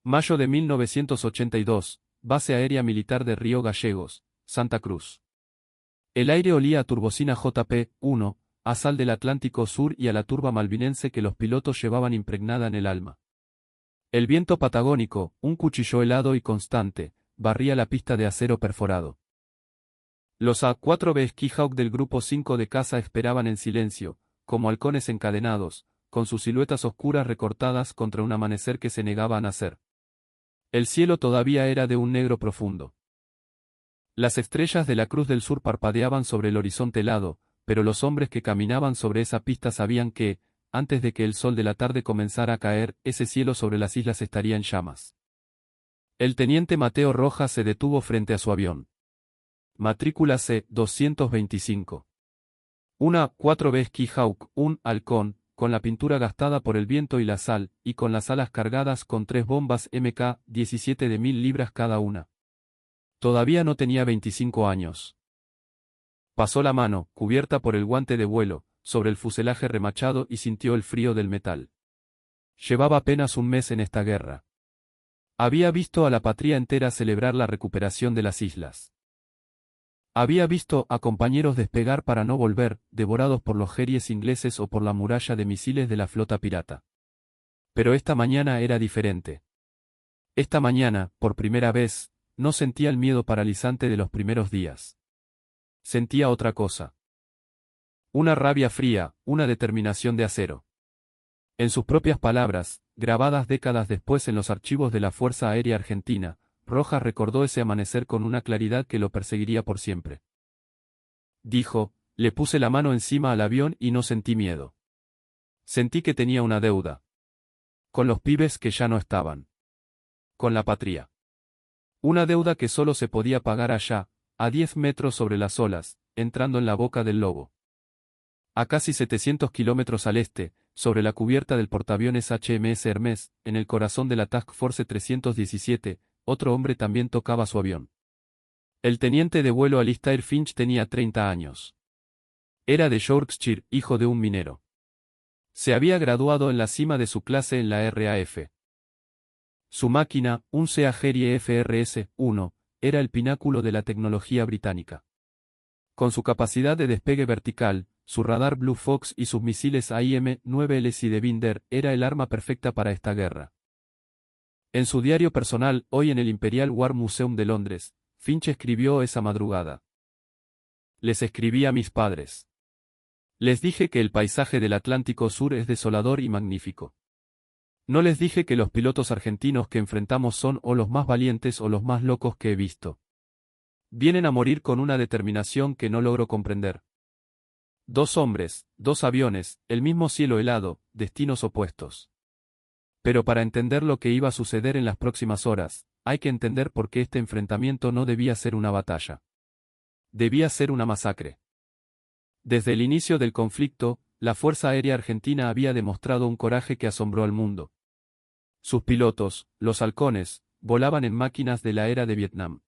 Mayo de 1982, Base Aérea Militar de Río Gallegos, Santa Cruz. El aire olía a turbocina JP-1, a sal del Atlántico Sur y a la turba malvinense que los pilotos llevaban impregnada en el alma. El viento patagónico, un cuchillo helado y constante, barría la pista de acero perforado. Los A-4B Skyhawk del Grupo 5 de caza esperaban en silencio, como halcones encadenados, con sus siluetas oscuras recortadas contra un amanecer que se negaba a nacer. El cielo todavía era de un negro profundo. Las estrellas de la Cruz del Sur parpadeaban sobre el horizonte helado, pero los hombres que caminaban sobre esa pista sabían que, antes de que el sol de la tarde comenzara a caer, ese cielo sobre las islas estaría en llamas. El teniente Mateo Rojas se detuvo frente a su avión. Matrícula C-225. Una 4B Skyhawk, un halcón, con la pintura gastada por el viento y la sal, y con las alas cargadas con 3 bombas MK-17 de 1000 libras cada una. Todavía no tenía 25 años. Pasó la mano, cubierta por el guante de vuelo, sobre el fuselaje remachado y sintió el frío del metal. Llevaba apenas un mes en esta guerra. Había visto a la patria entera celebrar la recuperación de las islas. Había visto a compañeros despegar para no volver, devorados por los jeries ingleses o por la muralla de misiles de la flota pirata. Pero esta mañana era diferente. Esta mañana, por primera vez, no sentía el miedo paralizante de los primeros días. Sentía otra cosa. Una rabia fría, una determinación de acero. En sus propias palabras, grabadas décadas después en los archivos de la Fuerza Aérea Argentina, Rojas recordó ese amanecer con una claridad que lo perseguiría por siempre. Dijo, le puse la mano encima al avión y no sentí miedo. Sentí que tenía una deuda. Con los pibes que ya no estaban. Con la patria. Una deuda que solo se podía pagar allá, a 10 metros sobre las olas, entrando en la boca del lobo. A casi 700 kilómetros al este, sobre la cubierta del portaaviones HMS Hermes, en el corazón de la Task Force 317, otro hombre también tocaba su avión. El teniente de vuelo Alistair Finch tenía 30 años. Era de Yorkshire, hijo de un minero. Se había graduado en la cima de su clase en la RAF. Su máquina, un Sea Harrier FRS-1, era el pináculo de la tecnología británica. Con su capacidad de despegue vertical, su radar Blue Fox y sus misiles AIM-9 de Binder, era el arma perfecta para esta guerra. En su diario personal, hoy en el Imperial War Museum de Londres, Finch escribió esa madrugada. Les escribí a mis padres. Les dije que el paisaje del Atlántico Sur es desolador y magnífico. No les dije que los pilotos argentinos que enfrentamos son o los más valientes o los más locos que he visto. Vienen a morir con una determinación que no logro comprender. 2 hombres, 2 aviones, el mismo cielo helado, destinos opuestos. Pero para entender lo que iba a suceder en las próximas horas, hay que entender por qué este enfrentamiento no debía ser una batalla. Debía ser una masacre. Desde el inicio del conflicto, la Fuerza Aérea Argentina había demostrado un coraje que asombró al mundo. Sus pilotos, los halcones, volaban en máquinas de la era de Vietnam.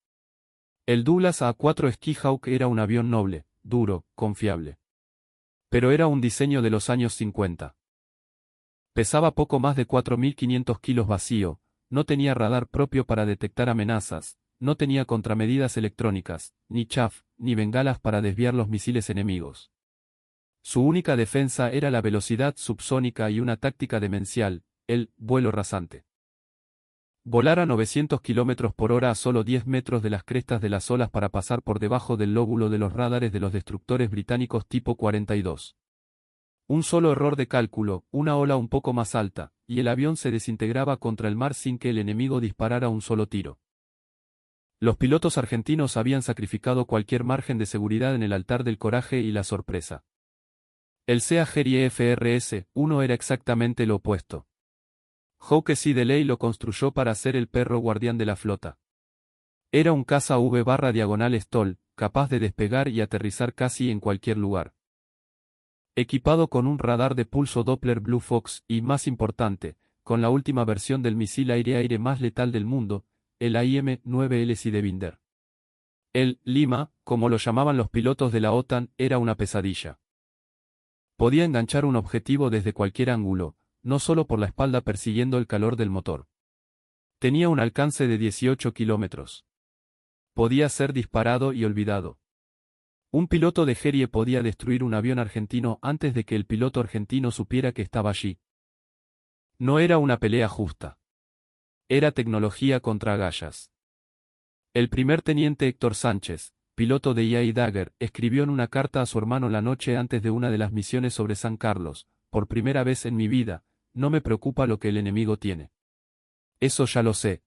El Douglas A-4 Skyhawk era un avión noble, duro, confiable. Pero era un diseño de los años 50. Pesaba poco más de 4.500 kilos vacío, no tenía radar propio para detectar amenazas, no tenía contramedidas electrónicas, ni chaff, ni bengalas para desviar los misiles enemigos. Su única defensa era la velocidad subsónica y una táctica demencial, el vuelo rasante. Volar a 900 km por hora a solo 10 metros de las crestas de las olas para pasar por debajo del lóbulo de los radares de los destructores británicos tipo 42. Un solo error de cálculo, una ola un poco más alta, y el avión se desintegraba contra el mar sin que el enemigo disparara un solo tiro. Los pilotos argentinos habían sacrificado cualquier margen de seguridad en el altar del coraje y la sorpresa. El Sea Harrier FRS-1 era exactamente lo opuesto. Hawke C. Delay lo construyó para ser el perro guardián de la flota. Era un caza V/diagonal Stoll, capaz de despegar y aterrizar casi en cualquier lugar. Equipado con un radar de pulso Doppler Blue Fox y, más importante, con la última versión del misil aire-aire más letal del mundo, el AIM-9 de Binder. El Lima, como lo llamaban los pilotos de la OTAN, era una pesadilla. Podía enganchar un objetivo desde cualquier ángulo, no solo por la espalda persiguiendo el calor del motor. Tenía un alcance de 18 kilómetros. Podía ser disparado y olvidado. Un piloto de Gerie podía destruir un avión argentino antes de que el piloto argentino supiera que estaba allí. No era una pelea justa. Era tecnología contra agallas. El primer teniente Héctor Sánchez, piloto de IA Dagger, escribió en una carta a su hermano la noche antes de una de las misiones sobre San Carlos: por primera vez en mi vida, no me preocupa lo que el enemigo tiene. Eso ya lo sé.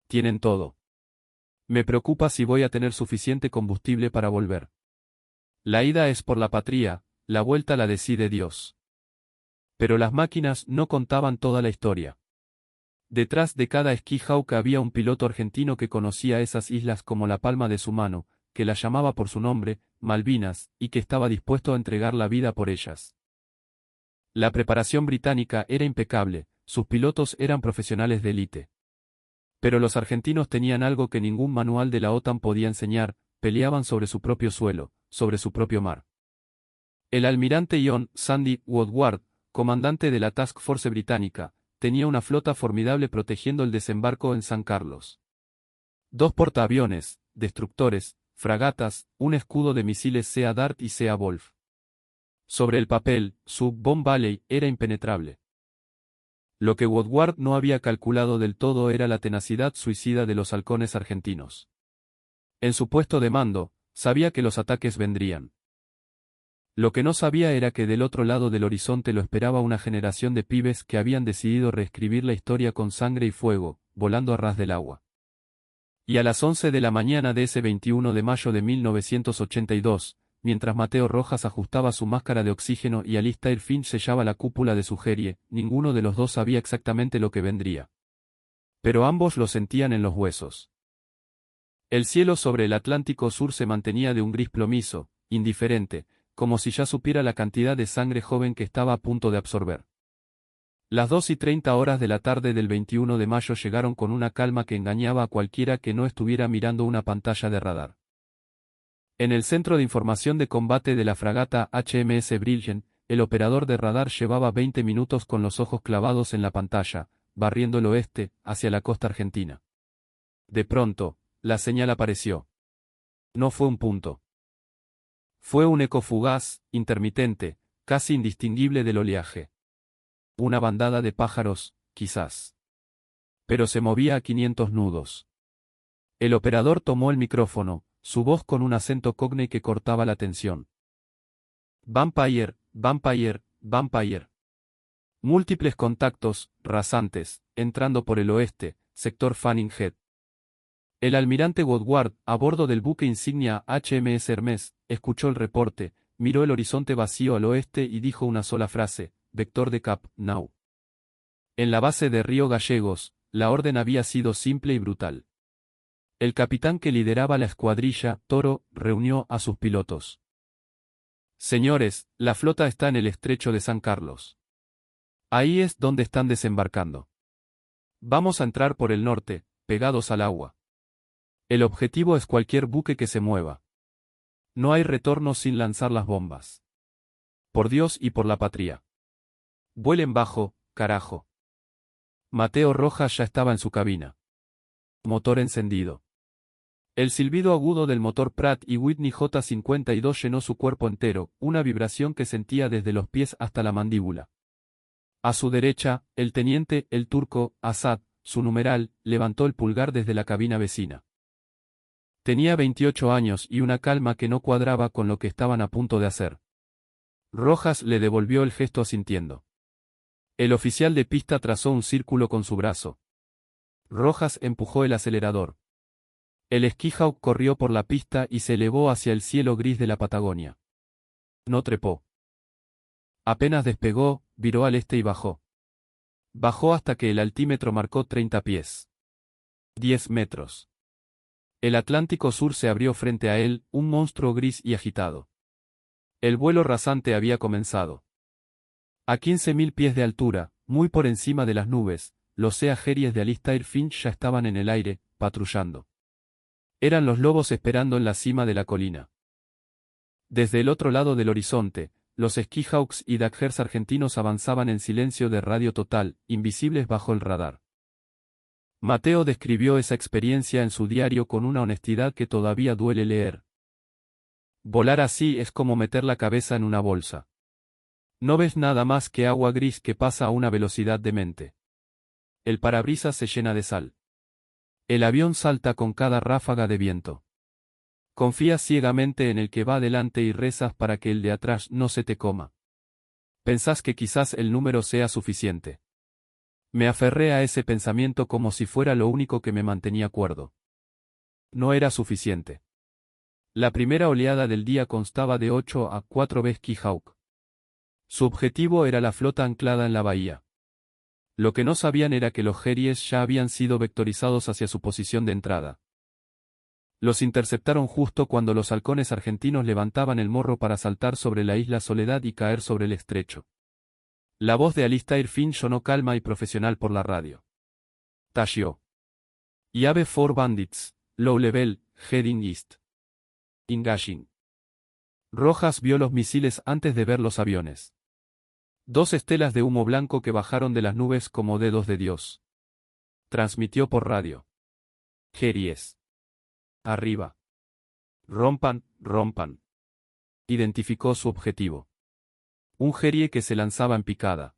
Tienen todo. Me preocupa si voy a tener suficiente combustible para volver. La ida es por la patria, la vuelta la decide Dios. Pero las máquinas no contaban toda la historia. Detrás de cada Skyhawk había un piloto argentino que conocía esas islas como la palma de su mano, que las llamaba por su nombre, Malvinas, y que estaba dispuesto a entregar la vida por ellas. La preparación británica era impecable, sus pilotos eran profesionales de élite. Pero los argentinos tenían algo que ningún manual de la OTAN podía enseñar: peleaban sobre su propio suelo, sobre su propio mar. El almirante John Sandy Woodward, comandante de la Task Force británica, tenía una flota formidable protegiendo el desembarco en San Carlos. 2 portaaviones, destructores, fragatas, un escudo de misiles Sea Dart y Sea Wolf. Sobre el papel, su Bomb Valley era impenetrable. Lo que Woodward no había calculado del todo era la tenacidad suicida de los halcones argentinos. En su puesto de mando, sabía que los ataques vendrían. Lo que no sabía era que del otro lado del horizonte lo esperaba una generación de pibes que habían decidido reescribir la historia con sangre y fuego, volando a ras del agua. Y a las 11 de la mañana de ese 21 de mayo de 1982, mientras Mateo Rojas ajustaba su máscara de oxígeno y Alistair Finch sellaba la cúpula de su Gerie, ninguno de los dos sabía exactamente lo que vendría. Pero ambos lo sentían en los huesos. El cielo sobre el Atlántico Sur se mantenía de un gris plomizo, indiferente, como si ya supiera la cantidad de sangre joven que estaba a punto de absorber. Las 2:30 de la tarde del 21 de mayo llegaron con una calma que engañaba a cualquiera que no estuviera mirando una pantalla de radar. En el centro de información de combate de la fragata HMS Brilliant, el operador de radar llevaba 20 minutos con los ojos clavados en la pantalla, barriendo el oeste, hacia la costa argentina. De pronto, la señal apareció. No fue un punto. Fue un eco fugaz, intermitente, casi indistinguible del oleaje. Una bandada de pájaros, quizás. Pero se movía a 500 nudos. El operador tomó el micrófono, su voz con un acento cockney que cortaba la tensión. Vampire, Vampire, Vampire. Múltiples contactos, rasantes, entrando por el oeste, sector Fanning Head. El almirante Woodward, a bordo del buque insignia HMS Hermes, escuchó el reporte, miró el horizonte vacío al oeste y dijo una sola frase: vector de Cap, now. En la base de Río Gallegos, la orden había sido simple y brutal. El capitán que lideraba la escuadrilla, Toro, reunió a sus pilotos. Señores, la flota está en el estrecho de San Carlos. Ahí es donde están desembarcando. Vamos a entrar por el norte, pegados al agua. El objetivo es cualquier buque que se mueva. No hay retorno sin lanzar las bombas. Por Dios y por la patria. Vuelen bajo, carajo. Mateo Rojas ya estaba en su cabina. Motor encendido. El silbido agudo del motor Pratt y Whitney J-52 llenó su cuerpo entero, una vibración que sentía desde los pies hasta la mandíbula. A su derecha, el teniente, el turco, Asad, su numeral, levantó el pulgar desde la cabina vecina. Tenía 28 años y una calma que no cuadraba con lo que estaban a punto de hacer. Rojas le devolvió el gesto asintiendo. El oficial de pista trazó un círculo con su brazo. Rojas empujó el acelerador. El Skyhawk corrió por la pista y se elevó hacia el cielo gris de la Patagonia. No trepó. Apenas despegó, viró al este y bajó. Bajó hasta que el altímetro marcó 30 pies. 10 metros. El Atlántico Sur se abrió frente a él, un monstruo gris y agitado. El vuelo rasante había comenzado. A 15.000 pies de altura, muy por encima de las nubes, los Sea Geries de Alistair Finch ya estaban en el aire, patrullando. Eran los lobos esperando en la cima de la colina. Desde el otro lado del horizonte, los Skyhawks y Daggers argentinos avanzaban en silencio de radio total, invisibles bajo el radar. Mateo describió esa experiencia en su diario con una honestidad que todavía duele leer. Volar así es como meter la cabeza en una bolsa. No ves nada más que agua gris que pasa a una velocidad demente. El parabrisas se llena de sal. El avión salta con cada ráfaga de viento. Confías ciegamente en el que va delante y rezas para que el de atrás no se te coma. Pensás que quizás el número sea suficiente. Me aferré a ese pensamiento como si fuera lo único que me mantenía cuerdo. No era suficiente. La primera oleada del día constaba de 8 a 4 Beechcraft. Su objetivo era la flota anclada en la bahía. Lo que no sabían era que los Jerries ya habían sido vectorizados hacia su posición de entrada. Los interceptaron justo cuando los halcones argentinos levantaban el morro para saltar sobre la isla Soledad y caer sobre el estrecho. La voz de Alistair Finch sonó calma y profesional por la radio. Tashio. Y Ave 4 Bandits, Low Level, Heading East. Engaging. Rojas vio los misiles antes de ver los aviones. 2 estelas de humo blanco que bajaron de las nubes como dedos de Dios. Transmitió por radio. Jerries. Arriba. Rompan, rompan. Identificó su objetivo. Un Jerry que se lanzaba en picada.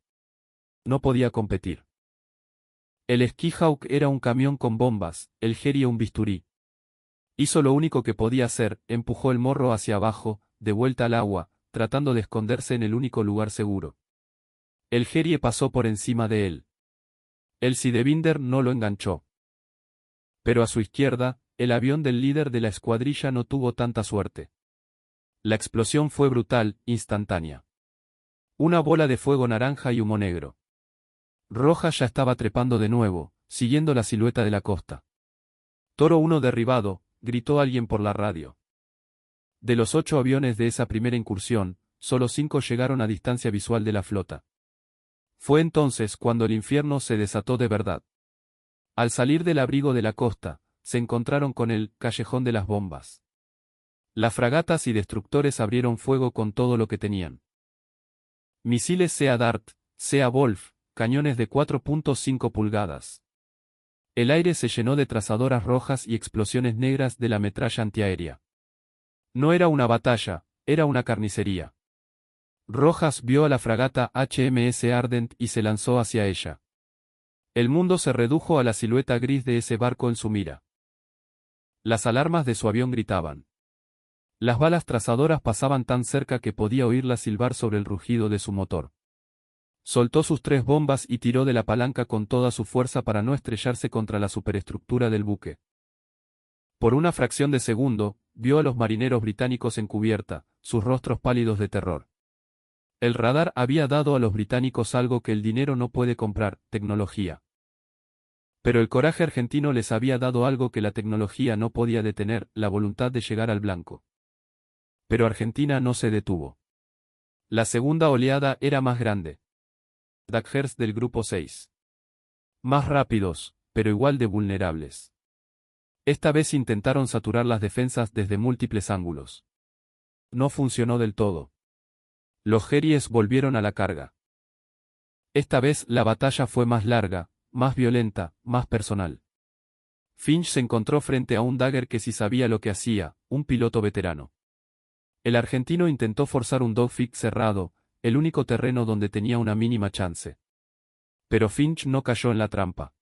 No podía competir. El Skyhawk era un camión con bombas, el Jerry un bisturí. Hizo lo único que podía hacer, empujó el morro hacia abajo, de vuelta al agua, tratando de esconderse en el único lugar seguro. El Jerry pasó por encima de él. El Sidewinder no lo enganchó. Pero a su izquierda, el avión del líder de la escuadrilla no tuvo tanta suerte. La explosión fue brutal, instantánea. Una bola de fuego naranja y humo negro. Rojas ya estaba trepando de nuevo, siguiendo la silueta de la costa. Toro 1 derribado, gritó alguien por la radio. De los 8 aviones de esa primera incursión, solo 5 llegaron a distancia visual de la flota. Fue entonces cuando el infierno se desató de verdad. Al salir del abrigo de la costa, se encontraron con el callejón de las bombas. Las fragatas y destructores abrieron fuego con todo lo que tenían. Misiles Sea Dart, Sea Wolf, cañones de 4.5 pulgadas. El aire se llenó de trazadoras rojas y explosiones negras de la metralla antiaérea. No era una batalla, era una carnicería. Rojas vio a la fragata HMS Ardent y se lanzó hacia ella. El mundo se redujo a la silueta gris de ese barco en su mira. Las alarmas de su avión gritaban. Las balas trazadoras pasaban tan cerca que podía oírlas silbar sobre el rugido de su motor. Soltó sus 3 bombas y tiró de la palanca con toda su fuerza para no estrellarse contra la superestructura del buque. Por una fracción de segundo, vio a los marineros británicos en cubierta, sus rostros pálidos de terror. El radar había dado a los británicos algo que el dinero no puede comprar, tecnología. Pero el coraje argentino les había dado algo que la tecnología no podía detener, la voluntad de llegar al blanco. Pero Argentina no se detuvo. La segunda oleada era más grande. Daggers del Grupo 6. Más rápidos, pero igual de vulnerables. Esta vez intentaron saturar las defensas desde múltiples ángulos. No funcionó del todo. Los Jerries volvieron a la carga. Esta vez la batalla fue más larga, más violenta, más personal. Finch se encontró frente a un Dagger que sí sabía lo que hacía, un piloto veterano. El argentino intentó forzar un dogfight cerrado, el único terreno donde tenía una mínima chance. Pero Finch no cayó en la trampa.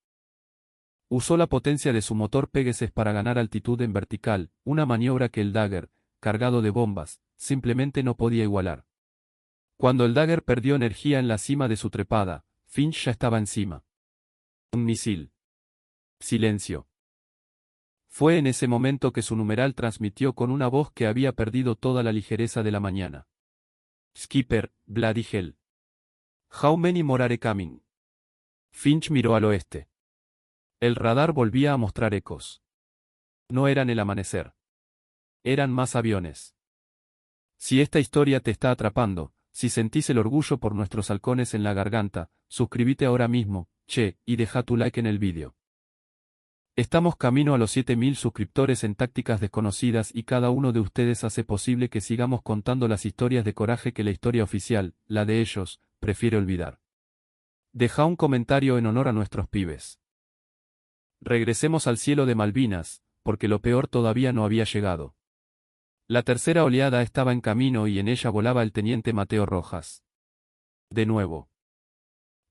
Usó la potencia de su motor Pegasus para ganar altitud en vertical, una maniobra que el Dagger, cargado de bombas, simplemente no podía igualar. Cuando el Dagger perdió energía en la cima de su trepada, Finch ya estaba encima. Un misil. Silencio. Fue en ese momento que su numeral transmitió con una voz que había perdido toda la ligereza de la mañana. Skipper, Bloody Hell. How many more are coming? Finch miró al oeste. El radar volvía a mostrar ecos. No eran el amanecer. Eran más aviones. Si esta historia te está atrapando, si sentís el orgullo por nuestros halcones en la garganta, suscríbete ahora mismo, che, y deja tu like en el vídeo. Estamos camino a los 7000 suscriptores en Tácticas Desconocidas y cada uno de ustedes hace posible que sigamos contando las historias de coraje que la historia oficial, la de ellos, prefiere olvidar. Deja un comentario en honor a nuestros pibes. Regresemos al cielo de Malvinas, porque lo peor todavía no había llegado. La tercera oleada estaba en camino y en ella volaba el teniente Mateo Rojas. De nuevo.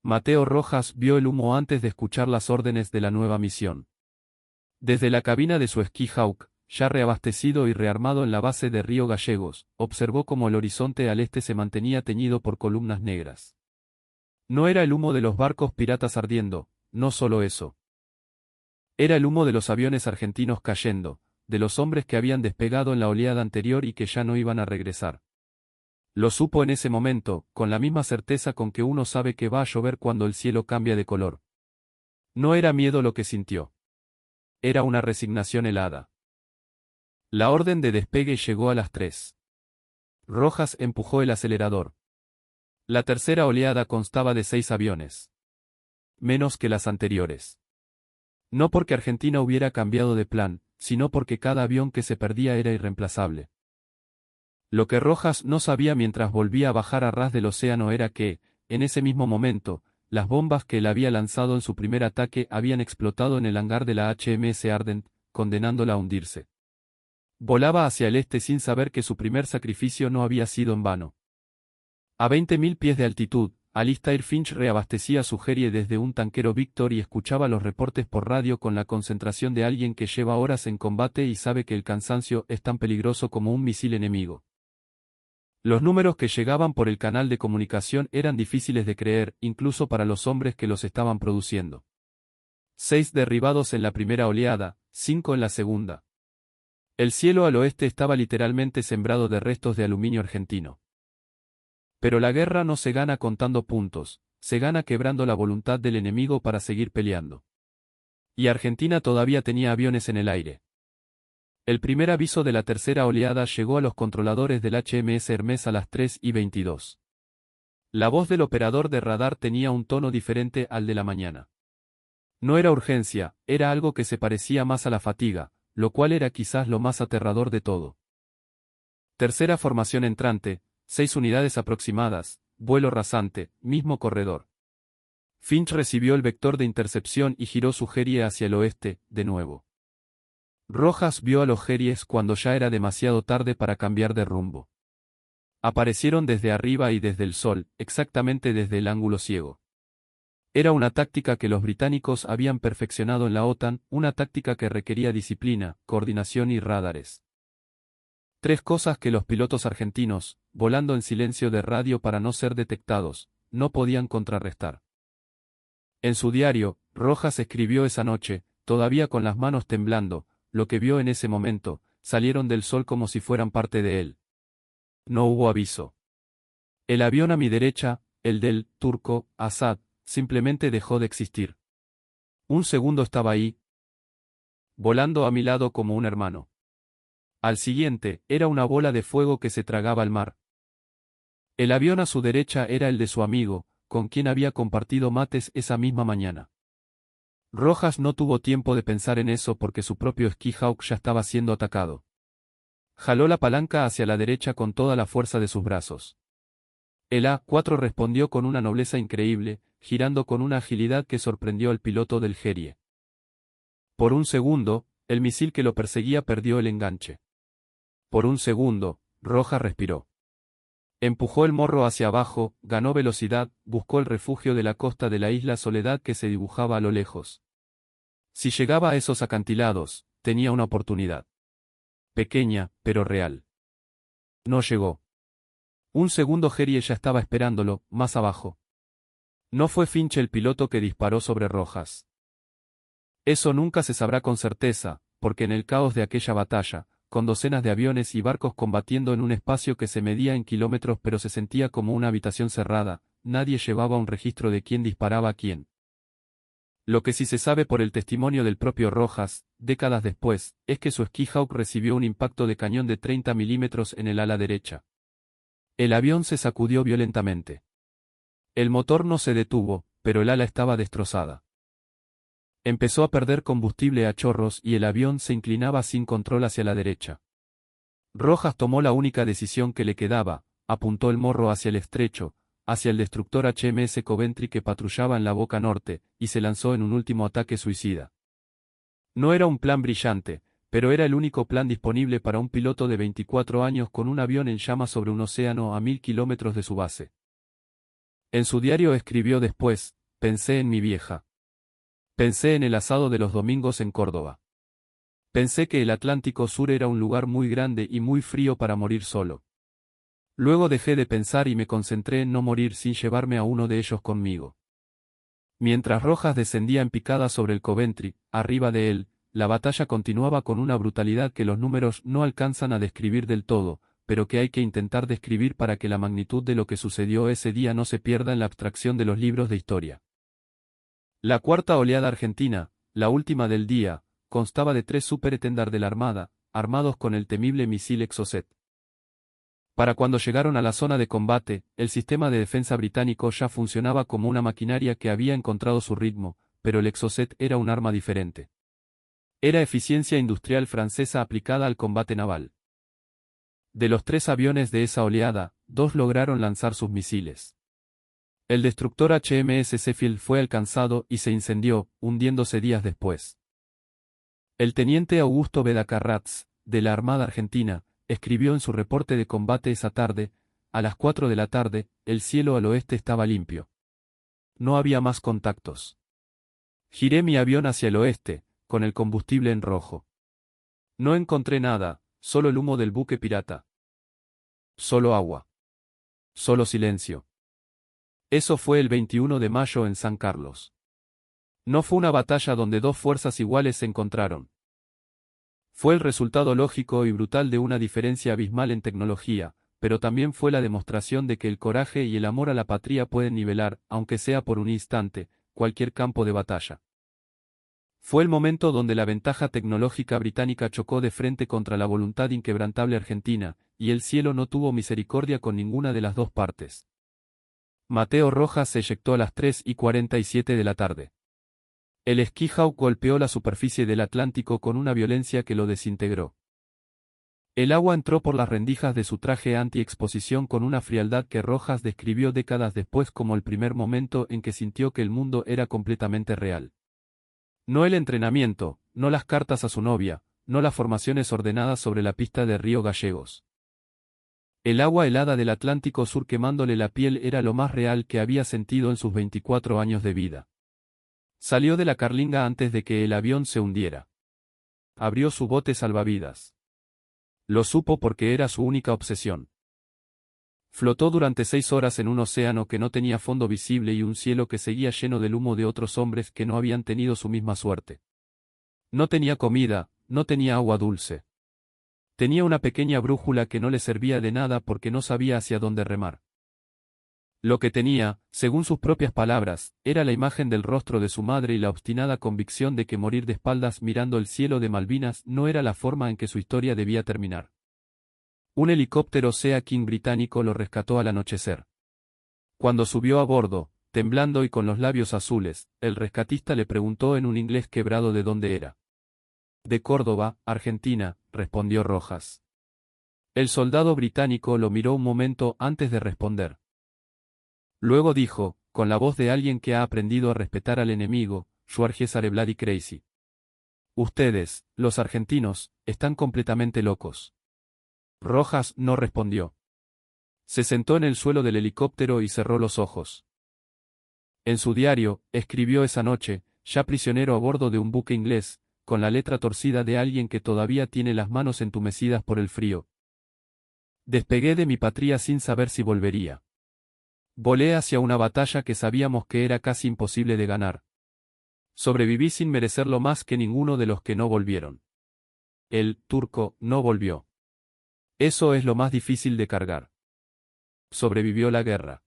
Mateo Rojas vio el humo antes de escuchar las órdenes de la nueva misión. Desde la cabina de su esquí Hawk, ya reabastecido y rearmado en la base de Río Gallegos, observó cómo el horizonte al este se mantenía teñido por columnas negras. No era el humo de los barcos piratas ardiendo, no solo eso. Era el humo de los aviones argentinos cayendo, de los hombres que habían despegado en la oleada anterior y que ya no iban a regresar. Lo supo en ese momento, con la misma certeza con que uno sabe que va a llover cuando el cielo cambia de color. No era miedo lo que sintió. Era una resignación helada. La orden de despegue llegó a las 3. Rojas empujó el acelerador. La tercera oleada constaba de 6 aviones. Menos que las anteriores. No porque Argentina hubiera cambiado de plan, sino porque cada avión que se perdía era irreemplazable. Lo que Rojas no sabía mientras volvía a bajar a ras del océano era que, en ese mismo momento, las bombas que él había lanzado en su primer ataque habían explotado en el hangar de la HMS Ardent, condenándola a hundirse. Volaba hacia el este sin saber que su primer sacrificio no había sido en vano. A 20.000 pies de altitud, Alistair Finch reabastecía su Jerry desde un tanquero Victor y escuchaba los reportes por radio con la concentración de alguien que lleva horas en combate y sabe que el cansancio es tan peligroso como un misil enemigo. Los números que llegaban por el canal de comunicación eran difíciles de creer, incluso para los hombres que los estaban produciendo. 6 derribados en la primera oleada, 5 en la segunda. El cielo al oeste estaba literalmente sembrado de restos de aluminio argentino. Pero la guerra no se gana contando puntos, se gana quebrando la voluntad del enemigo para seguir peleando. Y Argentina todavía tenía aviones en el aire. El primer aviso de la tercera oleada llegó a los controladores del HMS Hermes a las 3:22. La voz del operador de radar tenía un tono diferente al de la mañana. No era urgencia, era algo que se parecía más a la fatiga, lo cual era quizás lo más aterrador de todo. Tercera formación entrante, 6 unidades aproximadas, vuelo rasante, mismo corredor. Finch recibió el vector de intercepción y giró su Jerry hacia el oeste, de nuevo. Rojas vio a los Jerries cuando ya era demasiado tarde para cambiar de rumbo. Aparecieron desde arriba y desde el sol, exactamente desde el ángulo ciego. Era una táctica que los británicos habían perfeccionado en la OTAN, una táctica que requería disciplina, coordinación y radares. 3 cosas que los pilotos argentinos, volando en silencio de radio para no ser detectados, no podían contrarrestar. En su diario, Rojas escribió esa noche, todavía con las manos temblando, lo que vio en ese momento, salieron del sol como si fueran parte de él. No hubo aviso. El avión a mi derecha, el del turco, Assad, simplemente dejó de existir. Un segundo estaba ahí, volando a mi lado como un hermano. Al siguiente, era una bola de fuego que se tragaba al mar. El avión a su derecha era el de su amigo, con quien había compartido mates esa misma mañana. Rojas no tuvo tiempo de pensar en eso porque su propio Ski Hawk ya estaba siendo atacado. Jaló la palanca hacia la derecha con toda la fuerza de sus brazos. El A-4 respondió con una nobleza increíble, girando con una agilidad que sorprendió al piloto del Jerry. Por un segundo, el misil que lo perseguía perdió el enganche. Por un segundo, Rojas respiró. Empujó el morro hacia abajo, ganó velocidad, buscó el refugio de la costa de la isla Soledad que se dibujaba a lo lejos. Si llegaba a esos acantilados, tenía una oportunidad. Pequeña, pero real. No llegó. Un segundo Jerry ya estaba esperándolo, más abajo. No fue Finch el piloto que disparó sobre Rojas. Eso nunca se sabrá con certeza, porque en el caos de aquella batalla, con docenas de aviones y barcos combatiendo en un espacio que se medía en kilómetros pero se sentía como una habitación cerrada, nadie llevaba un registro de quién disparaba a quién. Lo que sí se sabe por el testimonio del propio Rojas, décadas después, es que su Ski Hawk recibió un impacto de cañón de 30 milímetros en el ala derecha. El avión se sacudió violentamente. El motor no se detuvo, pero el ala estaba destrozada. Empezó a perder combustible a chorros y el avión se inclinaba sin control hacia la derecha. Rojas tomó la única decisión que le quedaba, apuntó el morro hacia el estrecho, hacia el destructor HMS Coventry que patrullaba en la boca norte, y se lanzó en un último ataque suicida. No era un plan brillante, pero era el único plan disponible para un piloto de 24 años con un avión en llamas sobre un océano a 1000 kilómetros de su base. En su diario escribió después: pensé en mi vieja. Pensé en el asado de los domingos en Córdoba. Pensé que el Atlántico Sur era un lugar muy grande y muy frío para morir solo. Luego dejé de pensar y me concentré en no morir sin llevarme a uno de ellos conmigo. Mientras Rojas descendía en picada sobre el Coventry, arriba de él, la batalla continuaba con una brutalidad que los números no alcanzan a describir del todo, pero que hay que intentar describir para que la magnitud de lo que sucedió ese día no se pierda en la abstracción de los libros de historia. La cuarta oleada argentina, la última del día, constaba de 3 superétendard de la Armada, armados con el temible misil Exocet. Para cuando llegaron a la zona de combate, el sistema de defensa británico ya funcionaba como una maquinaria que había encontrado su ritmo, pero el Exocet era un arma diferente. Era eficiencia industrial francesa aplicada al combate naval. De los 3 aviones de esa oleada, 2 lograron lanzar sus misiles. El destructor HMS Sheffield fue alcanzado y se incendió, hundiéndose días después. El teniente Augusto Beda Carratz, de la Armada Argentina, escribió en su reporte de combate esa tarde: a las 4 de la tarde, el cielo al oeste estaba limpio. No había más contactos. Giré mi avión hacia el oeste, con el combustible en rojo. No encontré nada, solo el humo del buque pirata. Solo agua. Solo silencio. Eso fue el 21 de mayo en San Carlos. No fue una batalla donde 2 fuerzas iguales se encontraron. Fue el resultado lógico y brutal de una diferencia abismal en tecnología, pero también fue la demostración de que el coraje y el amor a la patria pueden nivelar, aunque sea por un instante, cualquier campo de batalla. Fue el momento donde la ventaja tecnológica británica chocó de frente contra la voluntad inquebrantable argentina, y el cielo no tuvo misericordia con ninguna de las 2 partes. Mateo Rojas se eyectó a las 3:47 de la tarde. El Skyhawk golpeó la superficie del Atlántico con una violencia que lo desintegró. El agua entró por las rendijas de su traje anti-exposición con una frialdad que Rojas describió décadas después como el primer momento en que sintió que el mundo era completamente real. No el entrenamiento, no las cartas a su novia, no las formaciones ordenadas sobre la pista de Río Gallegos. El agua helada del Atlántico Sur quemándole la piel era lo más real que había sentido en sus 24 años de vida. Salió de la carlinga antes de que el avión se hundiera. Abrió su bote salvavidas. Lo supo porque era su única obsesión. Flotó durante 6 horas en un océano que no tenía fondo visible y un cielo que seguía lleno del humo de otros hombres que no habían tenido su misma suerte. No tenía comida, no tenía agua dulce. Tenía una pequeña brújula que no le servía de nada porque no sabía hacia dónde remar. Lo que tenía, según sus propias palabras, era la imagen del rostro de su madre y la obstinada convicción de que morir de espaldas mirando el cielo de Malvinas no era la forma en que su historia debía terminar. Un helicóptero Sea King británico lo rescató al anochecer. Cuando subió a bordo, temblando y con los labios azules, el rescatista le preguntó en un inglés quebrado de dónde era. De Córdoba, Argentina, respondió Rojas. El soldado británico lo miró un momento antes de responder. Luego dijo, con la voz de alguien que ha aprendido a respetar al enemigo: "You are bloody crazy. Ustedes, los argentinos, están completamente locos". Rojas no respondió. Se sentó en el suelo del helicóptero y cerró los ojos. En su diario, escribió esa noche, ya prisionero a bordo de un buque inglés, con la letra torcida de alguien que todavía tiene las manos entumecidas por el frío. Despegué de mi patria sin saber si volvería. Volé hacia una batalla que sabíamos que era casi imposible de ganar. Sobreviví sin merecerlo más que ninguno de los que no volvieron. El turco no volvió. Eso es lo más difícil de cargar. Sobrevivió la guerra.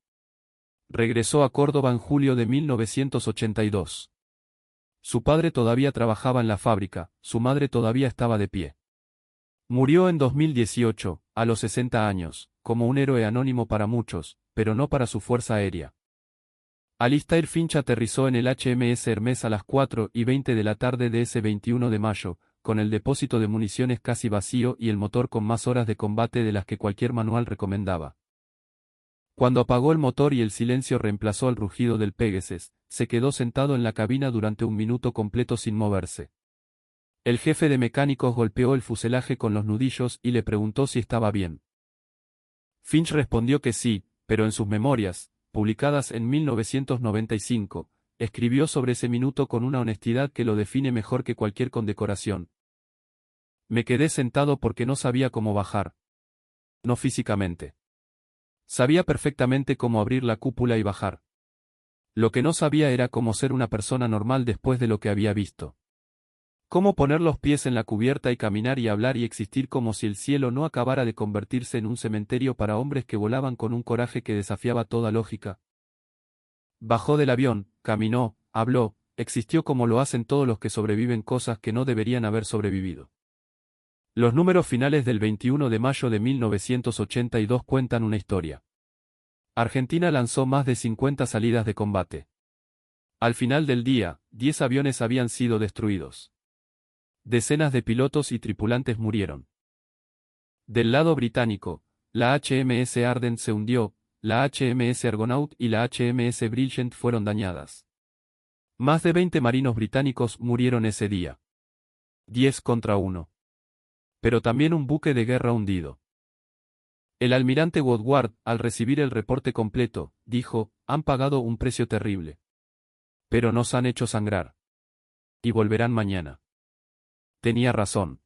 Regresó a Córdoba en julio de 1982. Su padre todavía trabajaba en la fábrica, su madre todavía estaba de pie. Murió en 2018, a los 60 años, como un héroe anónimo para muchos, pero no para su fuerza aérea. Alistair Finch aterrizó en el HMS Hermes a las 4:20 de la tarde de ese 21 de mayo, con el depósito de municiones casi vacío y el motor con más horas de combate de las que cualquier manual recomendaba. Cuando apagó el motor y el silencio reemplazó al rugido del Pegasus, se quedó sentado en la cabina durante un minuto completo sin moverse. El jefe de mecánicos golpeó el fuselaje con los nudillos y le preguntó si estaba bien. Finch respondió que sí, pero en sus memorias, publicadas en 1995, escribió sobre ese minuto con una honestidad que lo define mejor que cualquier condecoración. Me quedé sentado porque no sabía cómo bajar. No físicamente. Sabía perfectamente cómo abrir la cúpula y bajar. Lo que no sabía era cómo ser una persona normal después de lo que había visto. Cómo poner los pies en la cubierta y caminar y hablar y existir como si el cielo no acabara de convertirse en un cementerio para hombres que volaban con un coraje que desafiaba toda lógica. Bajó del avión, caminó, habló, existió como lo hacen todos los que sobreviven cosas que no deberían haber sobrevivido. Los números finales del 21 de mayo de 1982 cuentan una historia. Argentina lanzó más de 50 salidas de combate. Al final del día, 10 aviones habían sido destruidos. Decenas de pilotos y tripulantes murieron. Del lado británico, la HMS Ardent se hundió, la HMS Argonaut y la HMS Brilliant fueron dañadas. Más de 20 marinos británicos murieron ese día. 10 contra 1. Pero también un buque de guerra hundido. El almirante Woodward, al recibir el reporte completo, dijo, han pagado un precio terrible. Pero nos han hecho sangrar. Y volverán mañana. Tenía razón.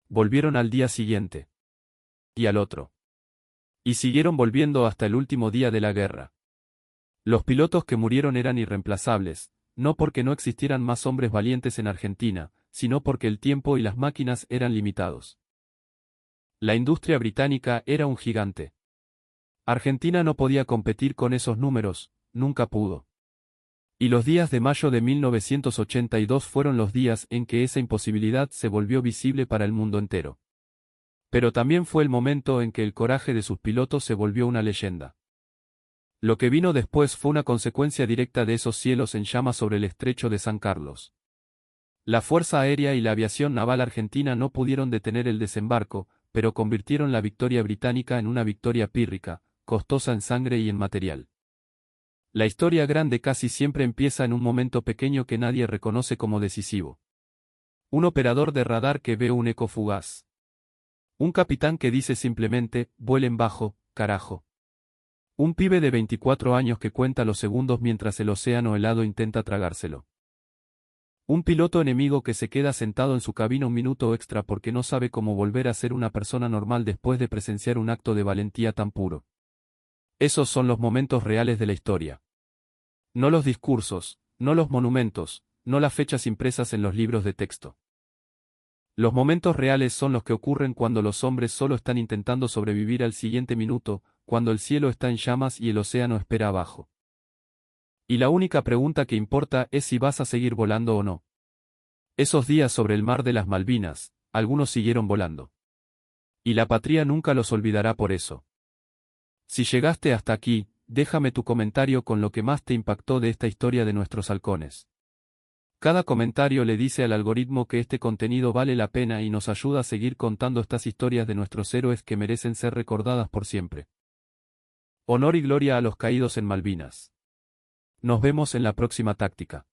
Volvieron al día siguiente. Y al otro. Y siguieron volviendo hasta el último día de la guerra. Los pilotos que murieron eran irreemplazables, no porque no existieran más hombres valientes en Argentina, sino porque el tiempo y las máquinas eran limitados. La industria británica era un gigante. Argentina no podía competir con esos números, nunca pudo. Y los días de mayo de 1982 fueron los días en que esa imposibilidad se volvió visible para el mundo entero. Pero también fue el momento en que el coraje de sus pilotos se volvió una leyenda. Lo que vino después fue una consecuencia directa de esos cielos en llamas sobre el estrecho de San Carlos. La Fuerza Aérea y la Aviación Naval Argentina no pudieron detener el desembarco, pero convirtieron la victoria británica en una victoria pírrica, costosa en sangre y en material. La historia grande casi siempre empieza en un momento pequeño que nadie reconoce como decisivo. Un operador de radar que ve un eco fugaz. Un capitán que dice simplemente, vuelen bajo, carajo. Un pibe de 24 años que cuenta los segundos mientras el océano helado intenta tragárselo. Un piloto enemigo que se queda sentado en su cabina un minuto extra porque no sabe cómo volver a ser una persona normal después de presenciar un acto de valentía tan puro. Esos son los momentos reales de la historia. No los discursos, no los monumentos, no las fechas impresas en los libros de texto. Los momentos reales son los que ocurren cuando los hombres solo están intentando sobrevivir al siguiente minuto, cuando el cielo está en llamas y el océano espera abajo. Y la única pregunta que importa es si vas a seguir volando o no. Esos días sobre el mar de las Malvinas, algunos siguieron volando. Y la patria nunca los olvidará por eso. Si llegaste hasta aquí, déjame tu comentario con lo que más te impactó de esta historia de nuestros halcones. Cada comentario le dice al algoritmo que este contenido vale la pena y nos ayuda a seguir contando estas historias de nuestros héroes que merecen ser recordadas por siempre. Honor y gloria a los caídos en Malvinas. Nos vemos en la próxima táctica.